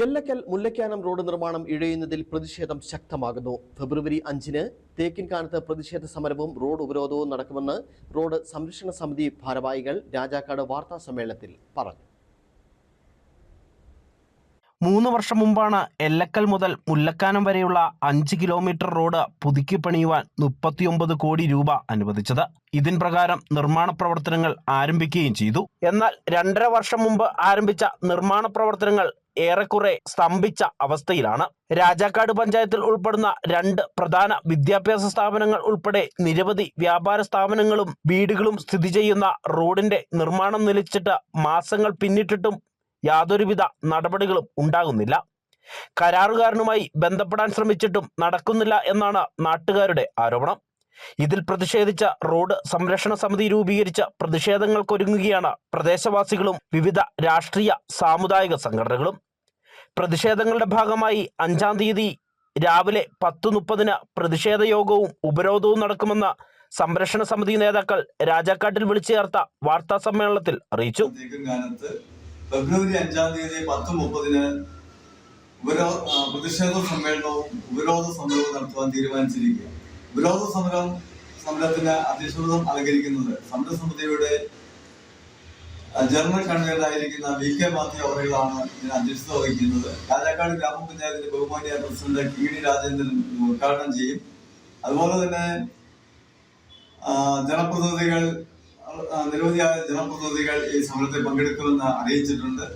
എല്ലക്കൽ Mullakkanam road നിർമ്മാണം ഇഴയുന്നതിൽ പ്രതിഷേധം ശക്തമാകുന്നു. ഫെബ്രുവരി 5-ന് തേക്കിൻകാനത്ത് പ്രതിഷേധ സമരവും റോഡ് ഉപരോധവും നടക്കുമെന്ന് റോഡ് സംരക്ഷണ സമിതി ഭാരവാഹികൾ രാജാക്കാട് വാർത്താ സമ്മേളനത്തിൽ പറഞ്ഞു. 3 വർഷം മുമ്പാണ് എല്ലക്കൽ മുതൽ മുല്ലക്കാനം വരെയുള്ള 5 കിലോമീറ്റർ റോഡ് പുതുക്കി പണിയുവാൻ 39 കോടി രൂപ അനുവദിച്ചത്. ഇതിൻ പ്രകാരം നിർമ്മാണ പ്രവർത്തനങ്ങൾ ആരംഭിക്കുകയും ചെയ്തു. എന്നാൽ 2.5 വർഷം മുമ്പ് ആരംഭിച്ച നിർമ്മാണ പ്രവർത്തനങ്ങൾ ഏറെക്കുറെ സ്തംഭിച്ച അവസ്ഥയിലാണ്. രാജാക്കാട് പഞ്ചായത്തിൽ ഉൾപ്പെടുന്ന 2 പ്രധാന വിദ്യാഭ്യാസ സ്ഥാപനങ്ങൾ ഉൾപ്പെടെ നിരവധി വ്യാപാര സ്ഥാപനങ്ങളും വീടുകളും സ്ഥിതി ചെയ്യുന്ന റോഡിന്റെ നിർമ്മാണം നിലച്ചിട്ട് മാസങ്ങൾ പിന്നിട്ടിട്ടും യാതൊരുവിധ നടപടികളും ഉണ്ടാകുന്നില്ല. കരാറുകാരനുമായി ബന്ധപ്പെടാൻ ശ്രമിച്ചിട്ടും നടക്കുന്നില്ല എന്നാണ് നാട്ടുകാരുടെ ആരോപണം. ഇതിൽ പ്രതിഷേധിച്ച റോഡ് സംരക്ഷണ സമിതി രൂപീകരിച്ച പ്രതിഷേധങ്ങൾക്കൊരുങ്ങുകയാണ് പ്രദേശവാസികളും വിവിധ രാഷ്ട്രീയ സാമുദായിക സംഘടനകളും. പ്രതിഷേധങ്ങളുടെ ഭാഗമായി 5-ാം തീയതി രാവിലെ 10:30-ന് പ്രതിഷേധ യോഗവും ഉപരോധവും നടക്കുമെന്ന് സംരക്ഷണ സമിതി നേതാക്കൾ രാജാക്കാട്ടിൽ വിളിച്ചു ചേർത്ത വാർത്താ സമ്മേളനത്തിൽ അറിയിച്ചു. ഫെബ്രുവരി 5-ാം തീയതി 10:30-ന് പ്രതിഷേധ സമ്മേളനവും ഉപരോധ സമരവും നടത്തുവാൻ തീരുമാനിച്ചിരിക്കുക. ഉപരോധ സമരത്തിന് അധ്യക്ഷത അലങ്കരിക്കുന്നത് സമരസമിതിയുടെ ജനറൽ കൺവീനറായിരിക്കുന്ന VK മാത്യു അവറുകളാണ് ഇതിന് അധ്യക്ഷത വഹിക്കുന്നത്. രാജാക്കാട് ഗ്രാമപഞ്ചായത്തിന്റെ ബഹുമാനിയ പ്രസിഡന്റ് KD രാജേന്ദ്രൻ ഉദ്ഘാടനം ചെയ്യും. അതുപോലെ തന്നെ നിരവധിയായ ജനപ്രതിനിധികൾ ഈ സമരത്തിൽ പങ്കെടുക്കുമെന്ന് അറിയിച്ചിട്ടുണ്ട്.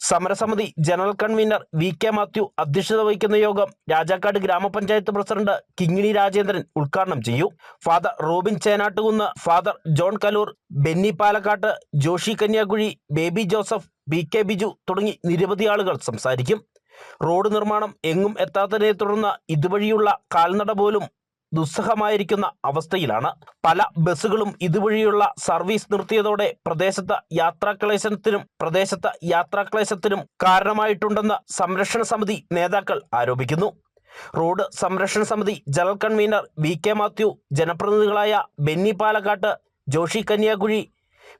സമരസമിതി ജനറൽ കൺവീനർ VK മാത്യു അധ്യക്ഷത വഹിക്കുന്ന യോഗം രാജാക്കാട് ഗ്രാമപഞ്ചായത്ത് പ്രസിഡന്റ് കിങ്ങിണി രാജേന്ദ്രൻ ഉദ്ഘാടനം ചെയ്യും. Father Robin Chenattukunnu, father John Kaloor, Benny Palakkattu, Joshi Kanyakuzhi, Baby Joseph, BK Biju തുടങ്ങി നിരവധി ആളുകൾ സംസാരിക്കും. റോഡ് നിർമ്മാണം എങ്ങും എത്താത്തതിനെ തുടർന്ന് ഇതുവഴിയുള്ള കാൽനട പോലും ദുസ്സഹമായിരിക്കുന്ന അവസ്ഥയിലാണ്. പല ബസ്സുകളും ഇതുവഴിയുള്ള സർവീസ് നിർത്തിയതോടെ പ്രദേശത്ത് യാത്രാക്ലേശത്തിനും കാരണമായിട്ടുണ്ടെന്ന് സംരക്ഷണ സമിതി നേതാക്കൾ ആരോപിക്കുന്നു. റോഡ് സംരക്ഷണ സമിതി ജനറൽ കൺവീനർ VK മാത്യു, ജനപ്രതിനിധികളായ ബെന്നി പാലക്കാട്ട്, ജോഷി കന്യാകുഴി,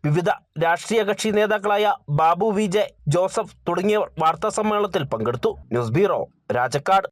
വിവിധ രാഷ്ട്രീയ കക്ഷി നേതാക്കളായ ബാബു VJ, ജോസഫ് തുടങ്ങിയവർ വാർത്താ സമ്മേളനത്തിൽ പങ്കെടുത്തു. News bureau, Rajakkad.